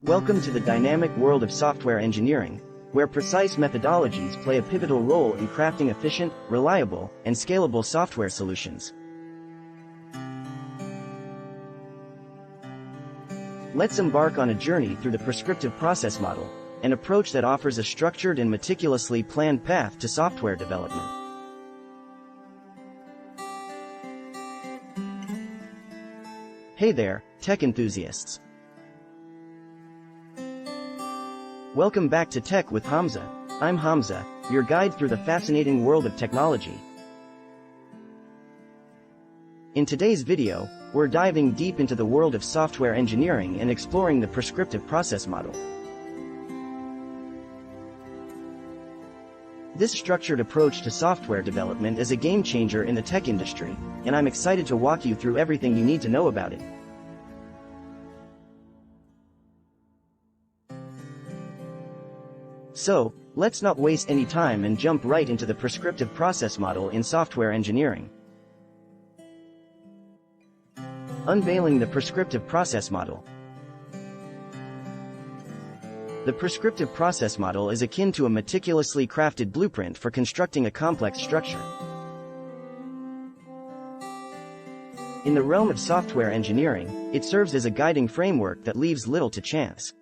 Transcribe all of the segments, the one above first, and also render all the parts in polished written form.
Welcome to the dynamic world of software engineering, where precise methodologies play a pivotal role in crafting efficient, reliable, and scalable software solutions. Let's embark on a journey through the prescriptive process model, an approach that offers a structured and meticulously planned path to software development. Hey there, tech enthusiasts. Welcome back to Tech with Hamza. I'm Hamza, your guide through the fascinating world of technology. In today's video, we're diving deep into the world of software engineering and exploring the prescriptive process model. This structured approach to software development is a game changer in the tech industry, and I'm excited to walk you through everything you need to know about it. So, let's not waste any time and jump right into the prescriptive process model in software engineering. Unveiling the prescriptive process model. The prescriptive process model is akin to a meticulously crafted blueprint for constructing a complex structure. In the realm of software engineering, it serves as a guiding framework that leaves little to chance.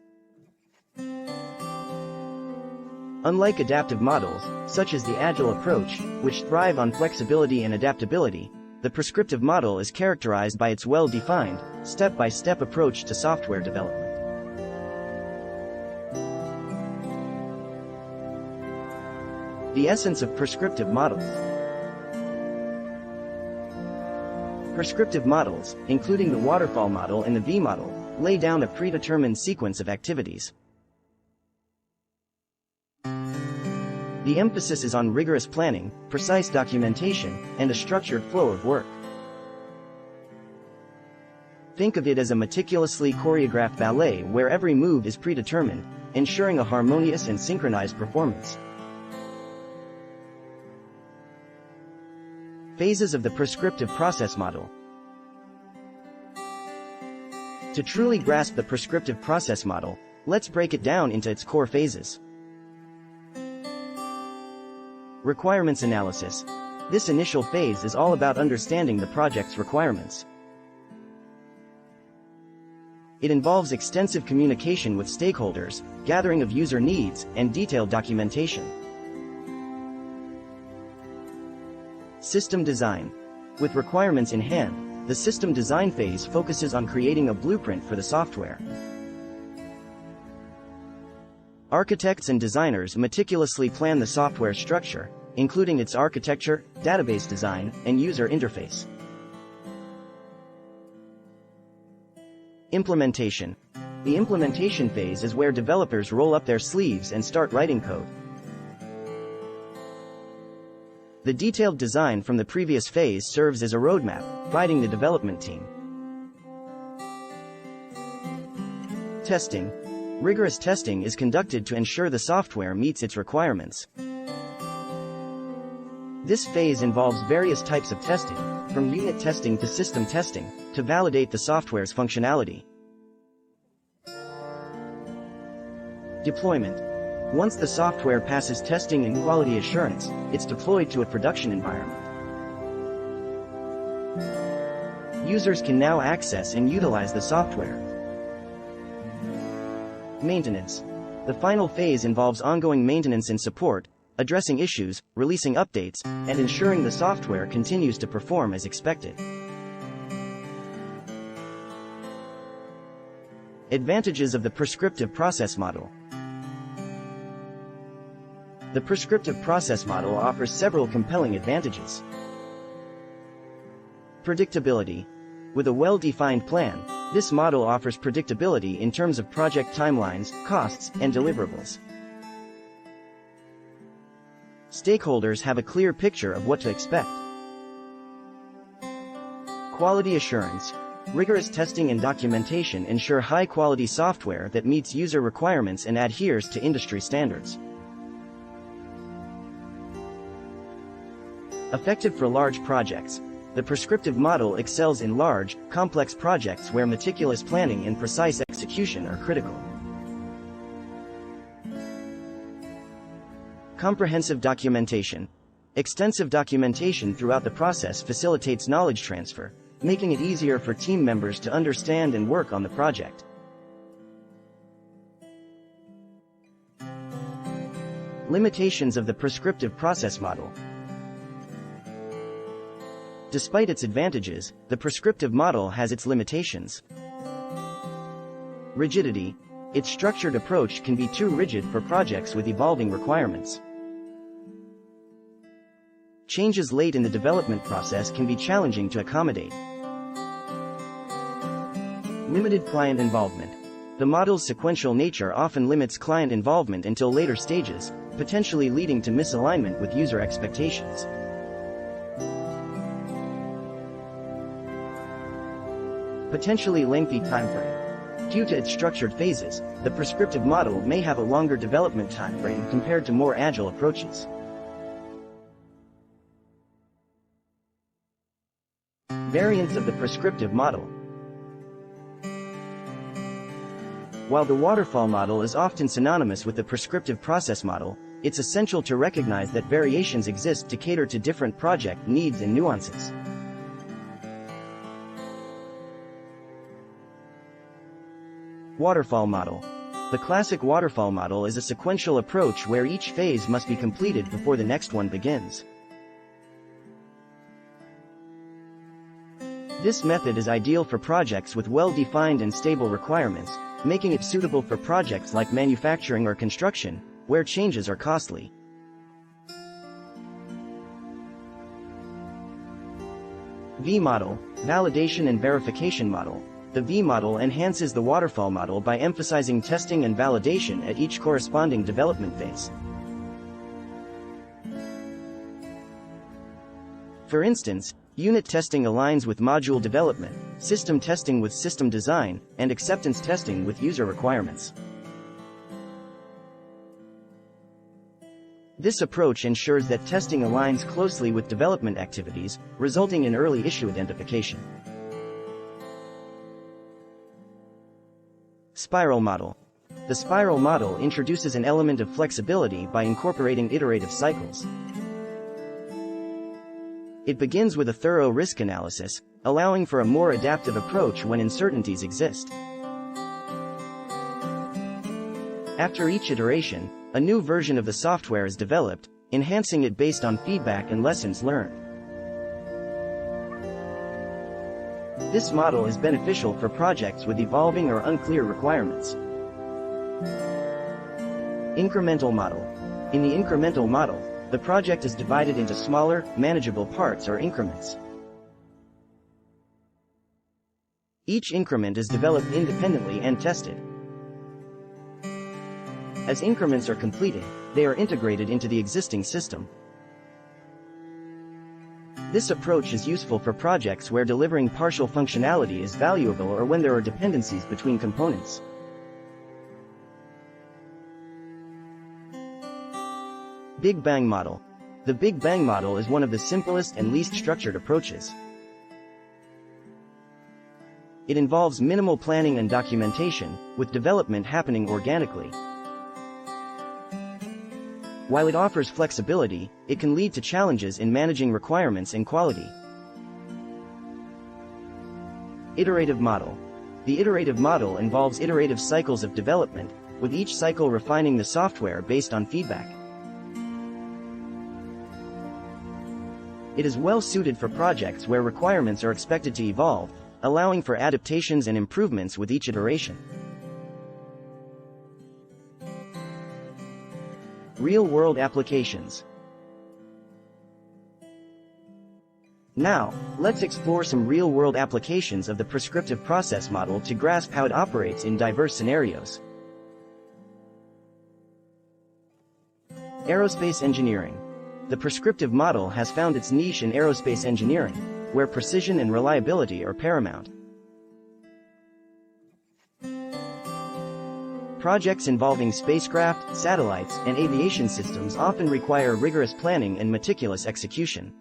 Unlike adaptive models, such as the Agile approach, which thrive on flexibility and adaptability, the prescriptive model is characterized by its well-defined, step-by-step approach to software development. The essence of prescriptive models. Prescriptive models, including the waterfall model and the V model, lay down a predetermined sequence of activities. The emphasis is on rigorous planning, precise documentation, and a structured flow of work. Think of it as a meticulously choreographed ballet where every move is predetermined, ensuring a harmonious and synchronized performance. Phases of the prescriptive process model. To truly grasp the prescriptive process model, let's break it down into its core phases. Requirements analysis. This initial phase is all about understanding the project's requirements. It involves extensive communication with stakeholders, gathering of user needs, and detailed documentation. System design. With requirements in hand, the system design phase focuses on creating a blueprint for the software. Architects and designers meticulously plan the software structure, including its architecture, database design, and user interface. Implementation. The implementation phase is where developers roll up their sleeves and start writing code. The detailed design from the previous phase serves as a roadmap, guiding the development team. Testing. Rigorous testing is conducted to ensure the software meets its requirements. This phase involves various types of testing, from unit testing to system testing, to validate the software's functionality. Deployment. Once the software passes testing and quality assurance, it's deployed to a production environment. Users can now access and utilize the software. Maintenance. The final phase involves ongoing maintenance and support, addressing issues, releasing updates, and ensuring the software continues to perform as expected. Advantages of the prescriptive process model. The prescriptive process model offers several compelling advantages. Predictability. With a well-defined plan, this model offers predictability in terms of project timelines, costs, and deliverables. Stakeholders have a clear picture of what to expect. Quality assurance. Rigorous testing and documentation ensure high-quality software that meets user requirements and adheres to industry standards. Effective for large projects. The prescriptive model excels in large, complex projects where meticulous planning and precise execution are critical. Comprehensive documentation. Extensive documentation throughout the process facilitates knowledge transfer, making it easier for team members to understand and work on the project. Limitations of the prescriptive process model. Despite its advantages, the prescriptive model has its limitations. Rigidity. Its structured approach can be too rigid for projects with evolving requirements. Changes late in the development process can be challenging to accommodate. Limited client involvement. The model's sequential nature often limits client involvement until later stages, potentially leading to misalignment with user expectations. Potentially lengthy timeframe. Due to its structured phases, the prescriptive model may have a longer development timeframe compared to more agile approaches. Variants of the prescriptive model. While the waterfall model is often synonymous with the prescriptive process model, it's essential to recognize that variations exist to cater to different project needs and nuances. Waterfall model. The classic waterfall model is a sequential approach where each phase must be completed before the next one begins. This method is ideal for projects with well-defined and stable requirements, making it suitable for projects like manufacturing or construction, where changes are costly. V model, validation and verification model. The V model enhances the waterfall model by emphasizing testing and validation at each corresponding development phase. For instance, unit testing aligns with module development, system testing with system design, and acceptance testing with user requirements. This approach ensures that testing aligns closely with development activities, resulting in early issue identification. Spiral model. The spiral model introduces an element of flexibility by incorporating iterative cycles. It begins with a thorough risk analysis, allowing for a more adaptive approach when uncertainties exist. After each iteration, a new version of the software is developed, enhancing it based on feedback and lessons learned. This model is beneficial for projects with evolving or unclear requirements. Incremental model. In the incremental model, the project is divided into smaller, manageable parts or increments. Each increment is developed independently and tested. As increments are completed, they are integrated into the existing system. This approach is useful for projects where delivering partial functionality is valuable or when there are dependencies between components. Big Bang model. The Big Bang model is one of the simplest and least structured approaches. It involves minimal planning and documentation, with development happening organically. While it offers flexibility, it can lead to challenges in managing requirements and quality. Iterative model. The iterative model involves iterative cycles of development, with each cycle refining the software based on feedback. It is well suited for projects where requirements are expected to evolve, allowing for adaptations and improvements with each iteration. Real-world applications. Now, let's explore some real-world applications of the prescriptive process model to grasp how it operates in diverse scenarios. Aerospace engineering. The prescriptive model has found its niche in aerospace engineering, where precision and reliability are paramount. Projects involving spacecraft, satellites, and aviation systems often require rigorous planning and meticulous execution.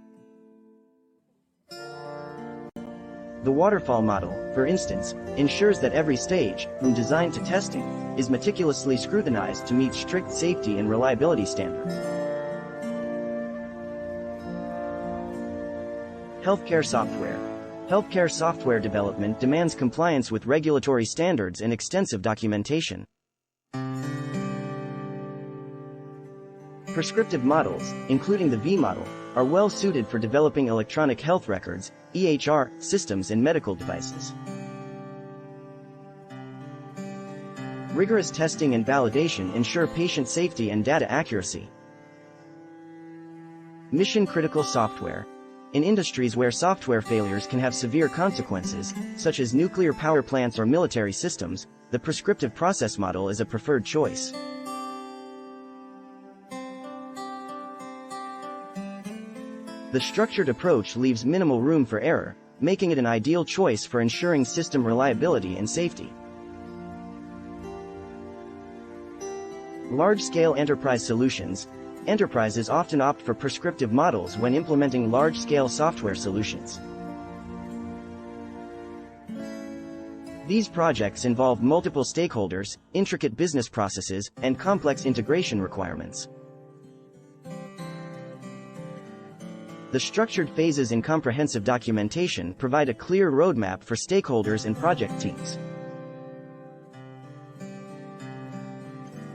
The waterfall model, for instance, ensures that every stage, from design to testing, is meticulously scrutinized to meet strict safety and reliability standards. Healthcare software. Healthcare software development demands compliance with regulatory standards and extensive documentation. Prescriptive models, including the V model, are well suited for developing electronic health records, EHR, systems and medical devices. Rigorous testing and validation ensure patient safety and data accuracy. Mission-critical software. In industries where software failures can have severe consequences, such as nuclear power plants or military systems, the prescriptive process model is a preferred choice. The structured approach leaves minimal room for error, making it an ideal choice for ensuring system reliability and safety. Large-scale enterprise solutions. Enterprises often opt for prescriptive models when implementing large-scale software solutions. These projects involve multiple stakeholders, intricate business processes, and complex integration requirements. The structured phases and comprehensive documentation provide a clear roadmap for stakeholders and project teams.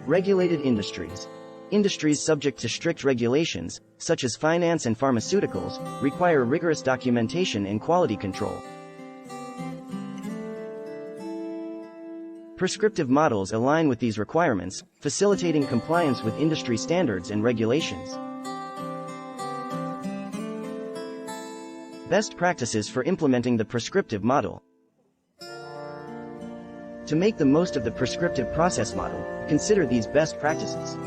Regulated industries. Industries subject to strict regulations, such as finance and pharmaceuticals, require rigorous documentation and quality control. Prescriptive models align with these requirements, facilitating compliance with industry standards and regulations. Best practices for implementing the prescriptive model. To make the most of the prescriptive process model, consider these best practices.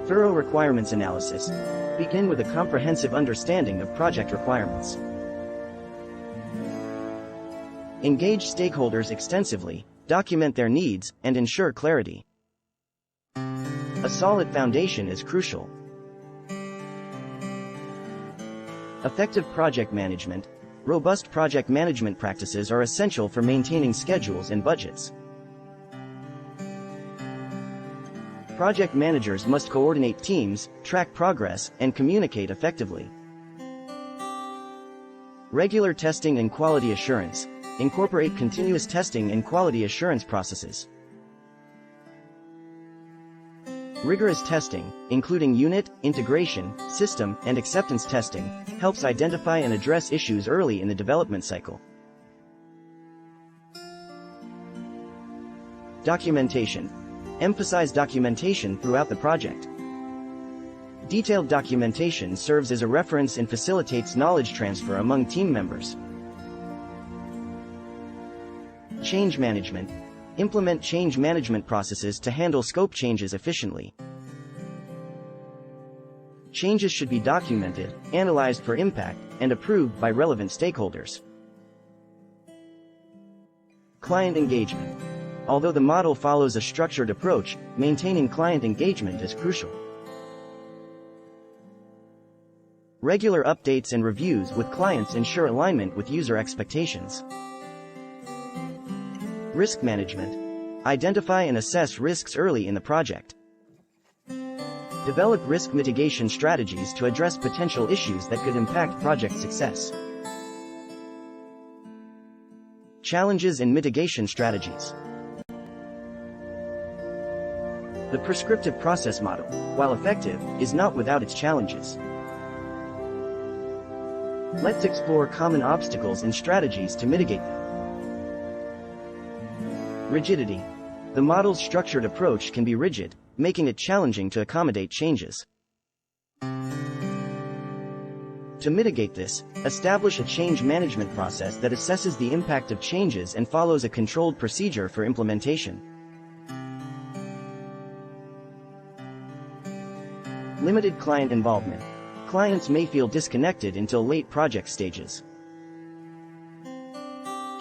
Thorough requirements analysis. Begin with a comprehensive understanding of project requirements. Engage stakeholders extensively, document their needs, and ensure clarity. A solid foundation is crucial. Effective project management. Robust project management practices are essential for maintaining schedules and budgets. Project managers must coordinate teams, track progress, and communicate effectively. Regular testing and quality assurance. Incorporate continuous testing and quality assurance processes. Rigorous testing, including unit, integration, system, and acceptance testing, helps identify and address issues early in the development cycle. Documentation. Emphasize documentation throughout the project. Detailed documentation serves as a reference and facilitates knowledge transfer among team members. Change management. Implement change management processes to handle scope changes efficiently. Changes should be documented, analyzed for impact, and approved by relevant stakeholders. Client engagement. Although the model follows a structured approach, maintaining client engagement is crucial. Regular updates and reviews with clients ensure alignment with user expectations. Risk management. Identify and assess risks early in the project. Develop risk mitigation strategies to address potential issues that could impact project success. Challenges and mitigation strategies. The prescriptive process model, while effective, is not without its challenges. Let's explore common obstacles and strategies to mitigate them. Rigidity. The model's structured approach can be rigid, making it challenging to accommodate changes. To mitigate this, establish a change management process that assesses the impact of changes and follows a controlled procedure for implementation. Limited client involvement. Clients may feel disconnected until late project stages.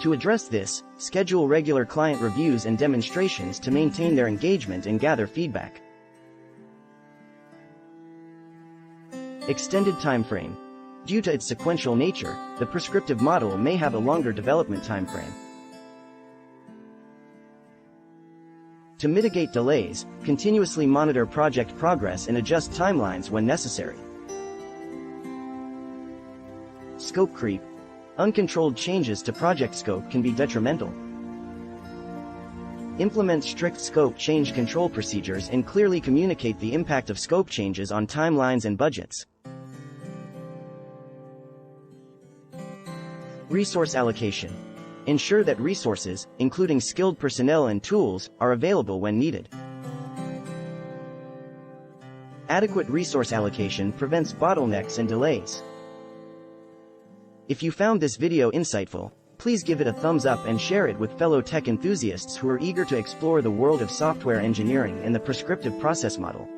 To address this, schedule regular client reviews and demonstrations to maintain their engagement and gather feedback. Extended timeframe. Due to its sequential nature, the prescriptive model may have a longer development timeframe. To mitigate delays, continuously monitor project progress and adjust timelines when necessary. scope creep. Uncontrolled changes to project scope can be detrimental. Implement strict scope change control procedures and clearly communicate the impact of scope changes on timelines and budgets. Resource allocation. Ensure that resources, including skilled personnel and tools, are available when needed. Adequate resource allocation prevents bottlenecks and delays. If you found this video insightful, please give it a thumbs up and share it with fellow tech enthusiasts who are eager to explore the world of software engineering and the prescriptive process model.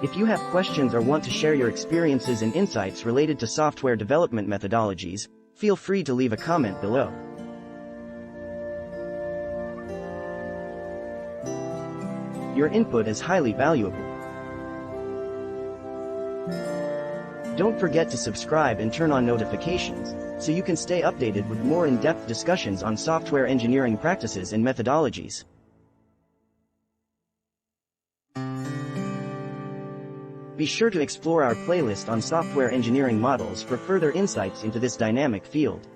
If you have questions or want to share your experiences and insights related to software development methodologies, feel free to leave a comment below. Your input is highly valuable. Don't forget to subscribe and turn on notifications, so you can stay updated with more in-depth discussions on software engineering practices and methodologies. Be sure to explore our playlist on software engineering models for further insights into this dynamic field.